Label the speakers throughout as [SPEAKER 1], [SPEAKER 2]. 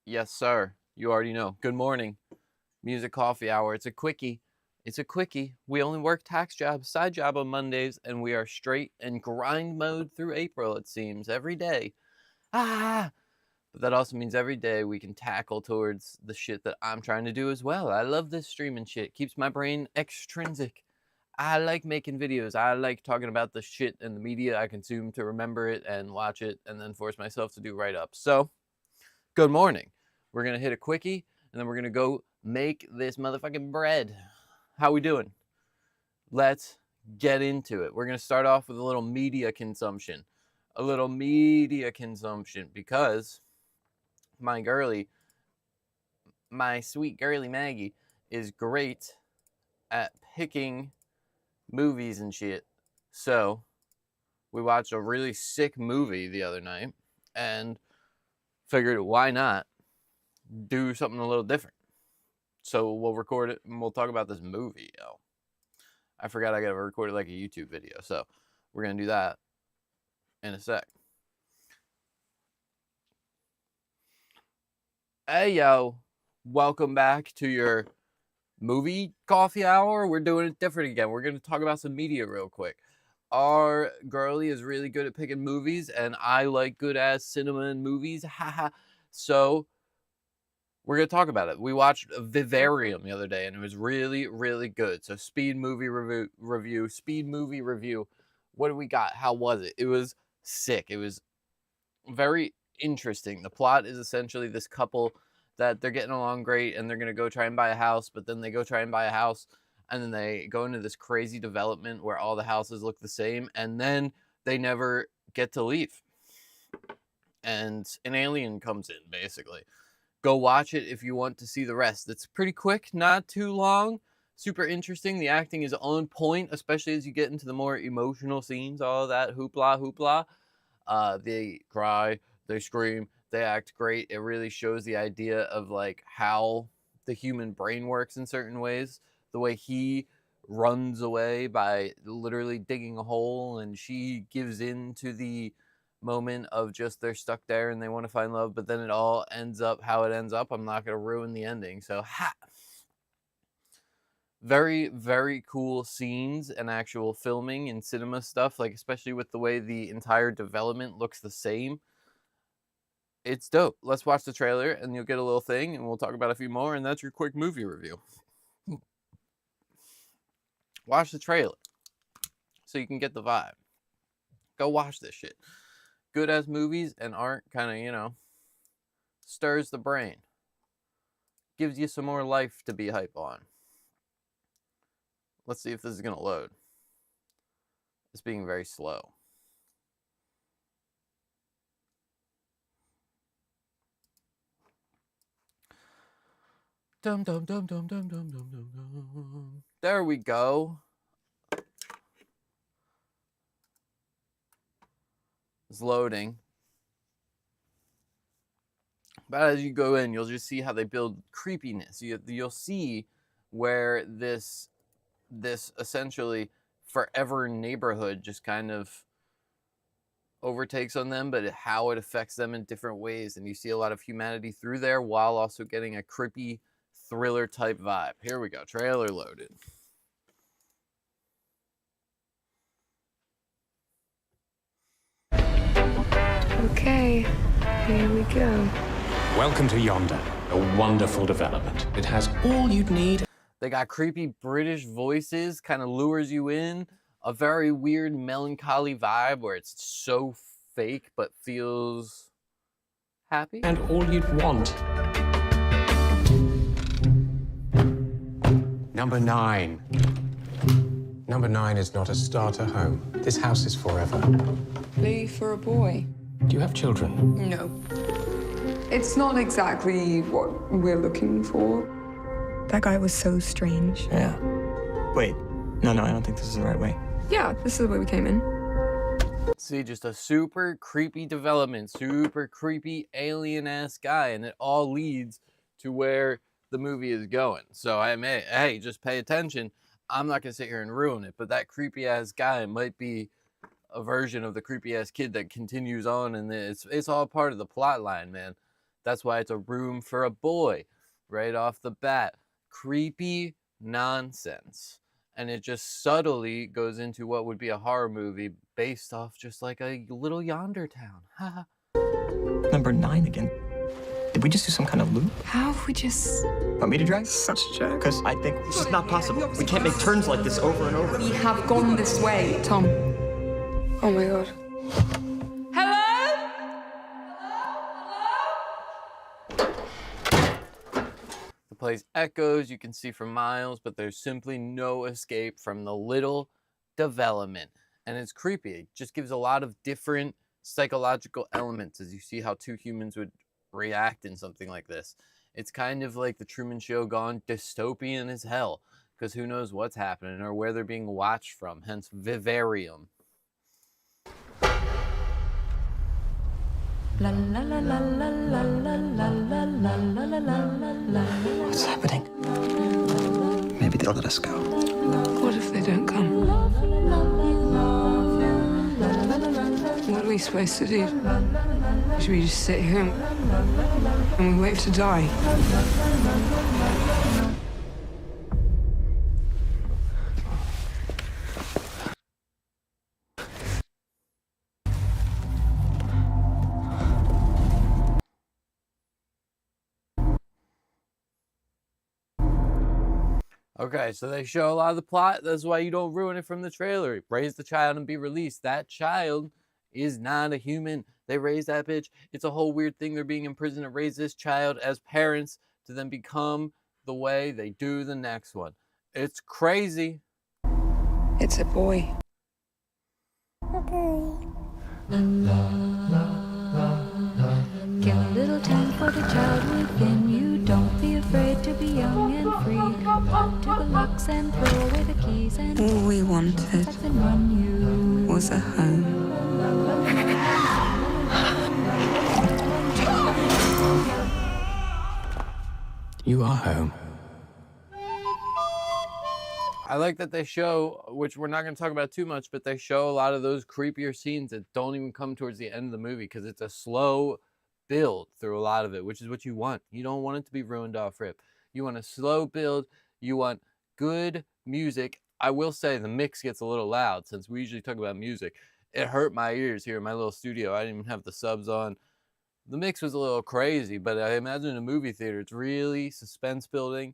[SPEAKER 1] Yes, sir. You already know. Good morning. Music coffee hour. It's a quickie. It's a quickie. We only work tax jobs, side job on Mondays, and we are straight in grind mode through April, it seems, every day. Ah! But that also means every day we can tackle towards the shit that I'm trying to do as well. I love this streaming shit. Keeps my brain extrinsic. I like making videos. I like talking about the shit and the media I consume to remember it and watch it and then force myself to do write-ups. So, good morning. We're going to hit a quickie and then we're going to go make this motherfucking bread. How we doing? Let's get into it. We're going to start off with a little media consumption. A little media consumption because my girly, my sweet girly Maggie is great at picking movies and shit. So we watched a really sick movie the other night and figured why not do something a little different. So we'll record it and we'll talk about this movie. I forgot I gotta record it like a YouTube video. So we're gonna do that in a sec. Hey yo, welcome back to your movie coffee hour. We're doing it different again. We're gonna talk about some media real quick. Our girlie is really good at picking movies, and I like good ass cinema and movies. Haha. So we're going to talk about it. We watched Vivarium the other day, and it was really, really good. So speed movie review. Speed movie review. What do we got? How was it? It was sick. It was very interesting. The plot is essentially this couple that they're getting along great, and they're going to go try and buy a house, but then they go try and buy a house, and then they go into this crazy development where all the houses look the same, and then they never get to leave. And an alien comes in, basically. Go watch it if you want to see the rest. It's pretty quick, not too long, super interesting. The acting is on point, especially as you get into the more emotional scenes, all of that hoopla, hoopla. They cry, they scream, they act great. It really shows the idea of like how the human brain works in certain ways. The way he runs away by literally digging a hole, and she gives in to the moment of just they're stuck there and they want to find love, but then it all ends up how it ends up. I'm not going to ruin the ending. So, very, very cool scenes and actual filming and cinema stuff, like especially with the way the entire development looks the same. It's dope. Let's watch the trailer and you'll get a little thing and we'll talk about a few more, and that's your quick movie review. Watch the trailer so you can get the vibe. Go watch this shit. Good as movies and art kind of, stirs the brain. Gives you some more life to be hype on. Let's see if this is going to load. It's being very slow. Dum dum dum dum dum dum dum dum dum. There we go. It's loading. But as you go in, you'll just see how they build creepiness. You'll see where this essentially forever neighborhood just kind of overtakes on them, but how it affects them in different ways. And you see a lot of humanity through there while also getting a creepy thriller type vibe. Here we go. Trailer loaded.
[SPEAKER 2] Okay, here we go.
[SPEAKER 3] Welcome to Yonder, a wonderful development. It has all you'd need.
[SPEAKER 1] They got creepy British voices, kind of lures you in. A very weird melancholy vibe where it's so fake but feels happy.
[SPEAKER 3] And all you'd want. Number 9. Number 9 is not a starter home. This house is forever.
[SPEAKER 2] Plea for a boy?
[SPEAKER 3] Do you have children?
[SPEAKER 2] No. It's not exactly what we're looking for.
[SPEAKER 4] That guy was so strange.
[SPEAKER 5] Yeah. Wait. No, I don't think this is the right way.
[SPEAKER 2] Yeah, this is the way we came in.
[SPEAKER 1] See, just a super creepy development, super creepy alien-ass guy, and it all leads to where the movie is going. So, hey, just pay attention. I'm not going to sit here and ruin it, but that creepy-ass guy might be a version of the creepy-ass kid that continues on, and it's all part of the plot line, man. That's why it's a room for a boy right off the bat. Creepy nonsense. And it just subtly goes into what would be a horror movie based off just like a little yonder town. Haha.
[SPEAKER 5] Number 9 again. Did we just do some kind of loop?
[SPEAKER 2] How have we just...
[SPEAKER 5] Want me to drive?
[SPEAKER 2] Such a joke.
[SPEAKER 5] Because I think this is not possible. We can't make turns like this over and over.
[SPEAKER 2] We have gone this way, Tom. Oh my god. Hello?
[SPEAKER 1] The place echoes, you can see for miles, but there's simply no escape from the little development. And it's creepy. It just gives a lot of different psychological elements as you see how two humans would react in something like this. It's kind of like the Truman Show gone dystopian as hell, because who knows what's happening or where they're being watched from, hence Vivarium.
[SPEAKER 5] What's happening? Maybe they'll let us go.
[SPEAKER 2] What if they don't come? What are we supposed to do? Should we just sit here and we wait to die?
[SPEAKER 1] Okay, so they show a lot of the plot. That's why you don't ruin it from the trailer. Raise the child and be released. That child is not a human. They raise that bitch. It's a whole weird thing. They're being imprisoned to raise this child as parents to then become the way they do the next one. It's crazy.
[SPEAKER 2] It's a boy.
[SPEAKER 6] Give a little time for the child within you. Don't be afraid to be young and free. Run to the locks and throw away the keys and
[SPEAKER 2] All we wanted
[SPEAKER 6] up and run you.
[SPEAKER 2] was a home.
[SPEAKER 3] You are home.
[SPEAKER 1] I like that they show, which we're not going to talk about too much, but they show a lot of those creepier scenes that don't even come towards the end of the movie because it's a slow build through a lot of it, which is what you want. You don't want it to be ruined off rip. You want a slow build. You want good music. I will say the mix gets a little loud since we usually talk about music. It hurt my ears here in my little studio. I didn't even have the subs on. The mix was a little crazy, but I imagine in a movie theater, it's really suspense building.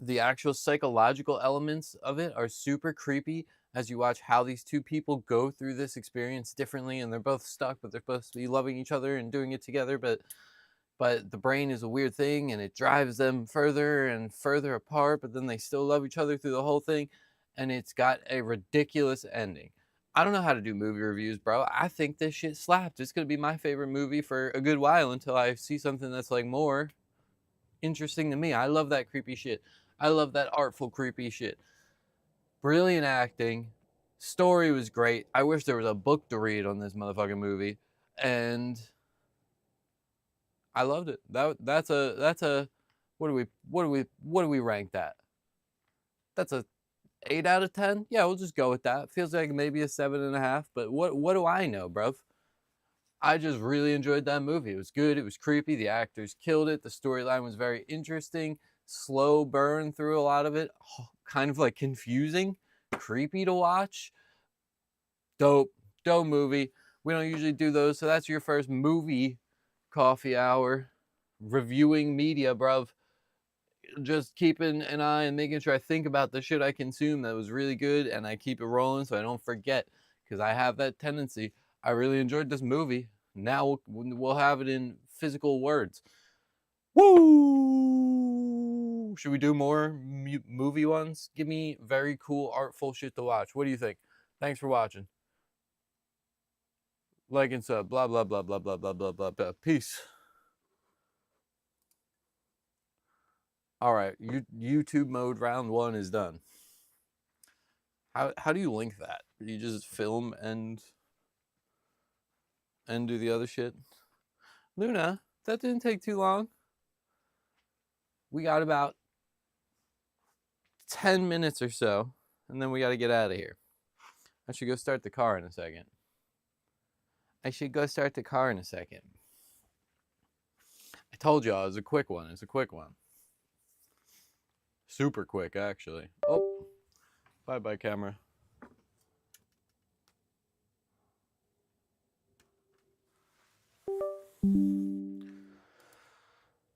[SPEAKER 1] The actual psychological elements of it are super creepy as you watch how these two people go through this experience differently, and they're both stuck, but they're supposed to be loving each other and doing it together, but the brain is a weird thing and it drives them further and further apart, but then they still love each other through the whole thing, and it's got a ridiculous ending. I don't know how to do movie reviews, bro. I think this shit slapped. It's gonna be my favorite movie for a good while until I see something that's like more interesting to me. I love that creepy shit. I love that artful, creepy shit. Brilliant acting. Story was great. I wish there was a book to read on this motherfucking movie. And I loved it. That's a what do we rank that? That's a 8 out of 10? Yeah, we'll just go with that. Feels like maybe a 7.5, but what do I know, bruv? I just really enjoyed that movie. It was good. It was creepy. The actors killed it. The storyline was very interesting. Slow burn through a lot of it. Kind of like confusing, creepy to watch. Dope movie. We don't usually do those, so that's your first movie coffee hour. Reviewing media, bruv. Just keeping an eye and making sure I think about the shit I consume that was really good, and I keep it rolling so I don't forget, because I have that tendency. I really enjoyed this movie. Now we'll have it in physical words. Woo! Should we do more movie ones? Give me very cool, artful shit to watch. What do you think? Thanks for watching. Like and sub. Blah, blah, blah, blah, blah, blah, blah, blah, blah. Peace. All right. YouTube mode round 1 is done. How do you link that? Do you just film and do the other shit? Luna, that didn't take too long. We got about 10 minutes or so, and then we got to get out of here. I should go start the car in a second. I told y'all it was a quick one. It's a quick one. Super quick, actually. Oh, bye-bye, camera.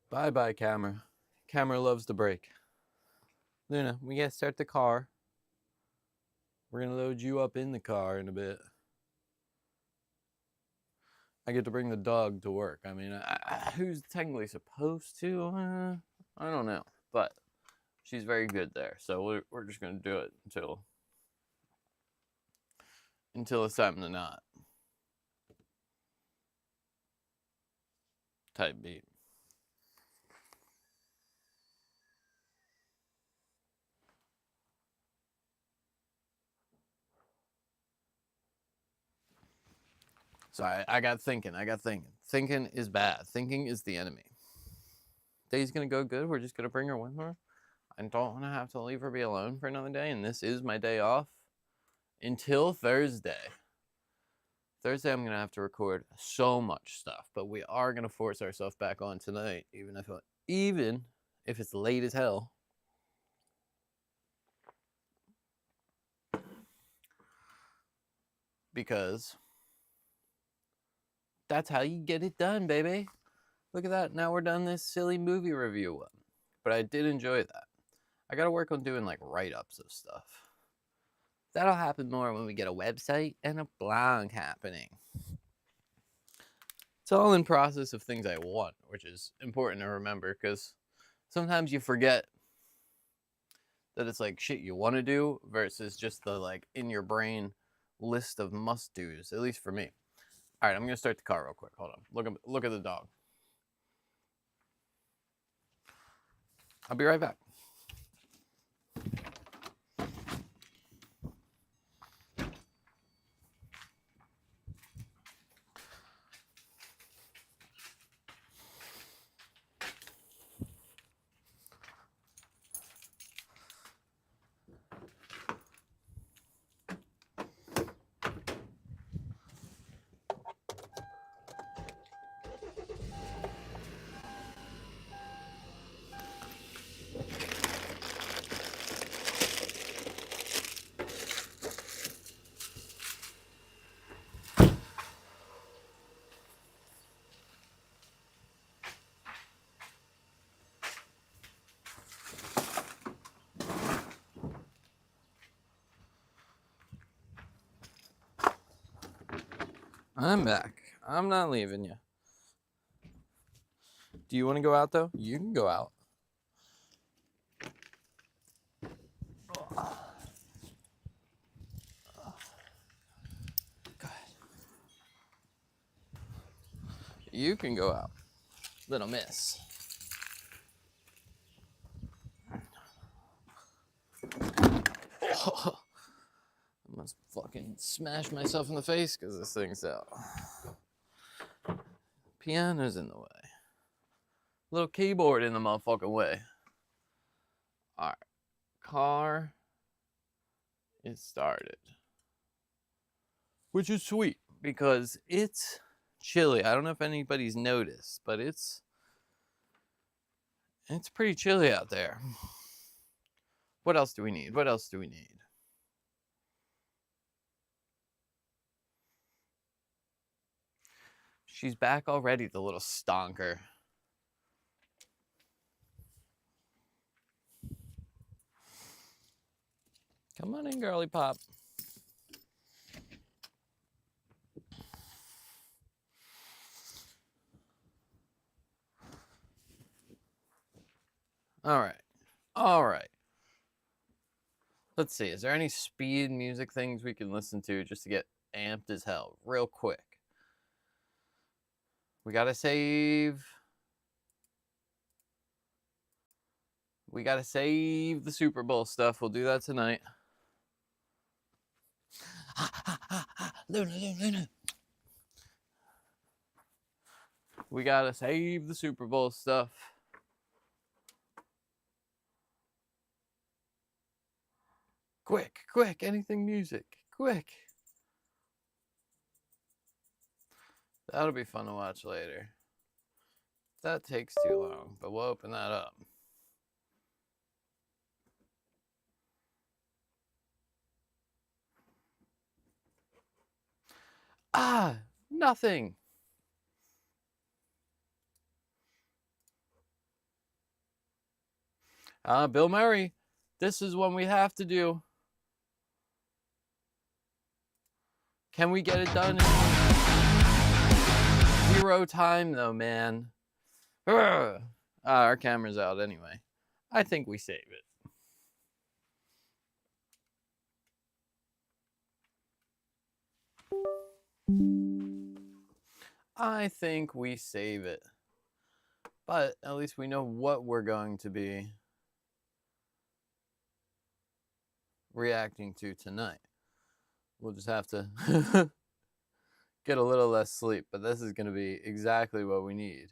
[SPEAKER 1] Bye-bye, camera. Camera loves to break. Luna, we gotta start the car. We're gonna load you up in the car in a bit. I get to bring the dog to work. I mean, who's technically supposed to? I don't know, but she's very good there. So we're just gonna do it until it's time to not. Type beat. So I got thinking. Thinking is bad. Thinking is the enemy. Day's gonna go good. We're just gonna bring her with her. I don't want to have to leave her be alone for another day, and this is my day off until Thursday. Thursday I'm gonna have to record so much stuff, but we are gonna force ourselves back on tonight, even if it's late as hell. Because that's how you get it done, baby. Look at that. Now we're done this silly movie review one. But I did enjoy that. I gotta work on doing like write-ups of stuff. That'll happen more when we get a website and a blog happening. It's all in process of things I want, which is important to remember because sometimes you forget that it's like shit you want to do versus just the like in your brain list of must-dos, at least for me. All right, I'm gonna start the car real quick. Hold on. Look at the dog. I'll be right back. I'm back. I'm not leaving you. Do you want to go out though? You can go out. Go ahead. You can go out, little miss. Oh, I must fucking smash myself in the face because this thing's out. Piano's in the way. Little keyboard in the motherfucking way. Alright. Car is started. Which is sweet because it's chilly. I don't know if anybody's noticed, but it's pretty chilly out there. What else do we need? What else do we need? She's back already, the little stonker. Come on in, girly pop. All right. Let's see. Is there any speed music things we can listen to just to get amped as hell real quick? We gotta save. We gotta save the Super Bowl stuff. We'll do that tonight. Luna. We gotta save the Super Bowl stuff. Quick, anything music. Quick. That'll be fun to watch later. That takes too long, but we'll open that up. Ah, nothing. Bill Murray, this is one we have to do. Can we get it done in 0 time though, man? Our camera's out anyway. I think we save it. I think we save it. But at least we know what we're going to be reacting to tonight. We'll just have to get a little less sleep, but this is going to be exactly what we need.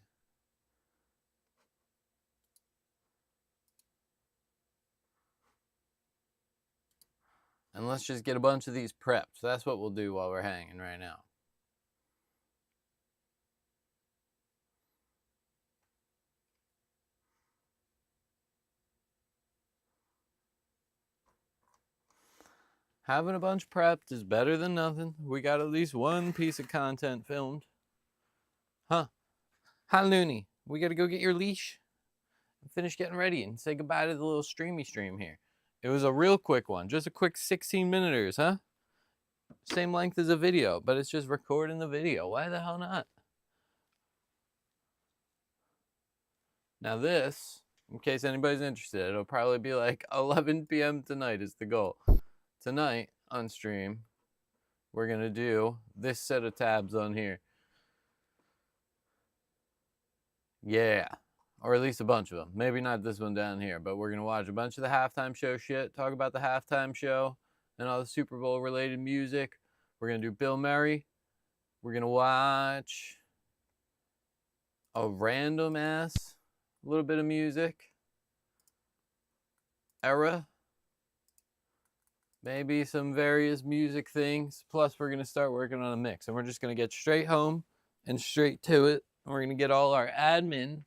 [SPEAKER 1] And let's just get a bunch of these prepped. That's what we'll do while we're hanging right now. Having a bunch prepped is better than nothing. We got at least one piece of content filmed. Huh. Hi, Looney. We got to go get your leash and finish getting ready and say goodbye to the little streamy stream here. It was a real quick one. Just a quick 16-minuters, huh? Same length as a video, but it's just recording the video. Why the hell not? Now this, in case anybody's interested, it'll probably be like 11 p.m. tonight is the goal. Tonight on stream, we're going to do this set of tabs on here. Yeah, or at least a bunch of them. Maybe not this one down here, but we're going to watch a bunch of the halftime show shit, talk about the halftime show and all the Super Bowl related music. We're going to do Bill Murray. We're going to watch a random ass little bit of music. Era. Maybe some various music things. Plus, we're going to start working on a mix. And we're just going to get straight home and straight to it. And we're going to get all our admin,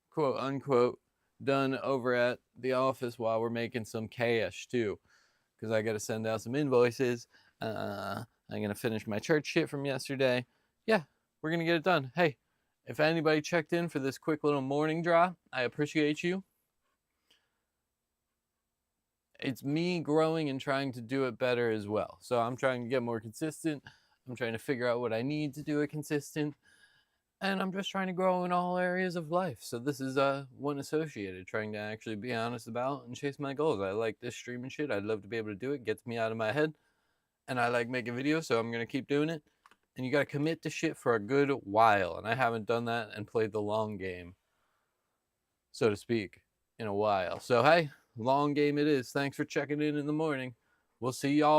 [SPEAKER 1] quote unquote, done over at the office while we're making some cash too. Because I got to send out some invoices. I'm going to finish my church shit from yesterday. Yeah, we're going to get it done. Hey, if anybody checked in for this quick little morning drop, I appreciate you. It's me growing and trying to do it better as well. So I'm trying to get more consistent. I'm trying to figure out what I need to do it consistent. And I'm just trying to grow in all areas of life. So this is one associated, trying to actually be honest about and chase my goals. I like this streaming shit. I'd love to be able to do it. Gets me out of my head. And I like making videos, so I'm going to keep doing it. And you got to commit to shit for a good while. And I haven't done that and played the long game, so to speak, in a while. So, hey, long game it is. Thanks for checking in the morning. We'll see y'all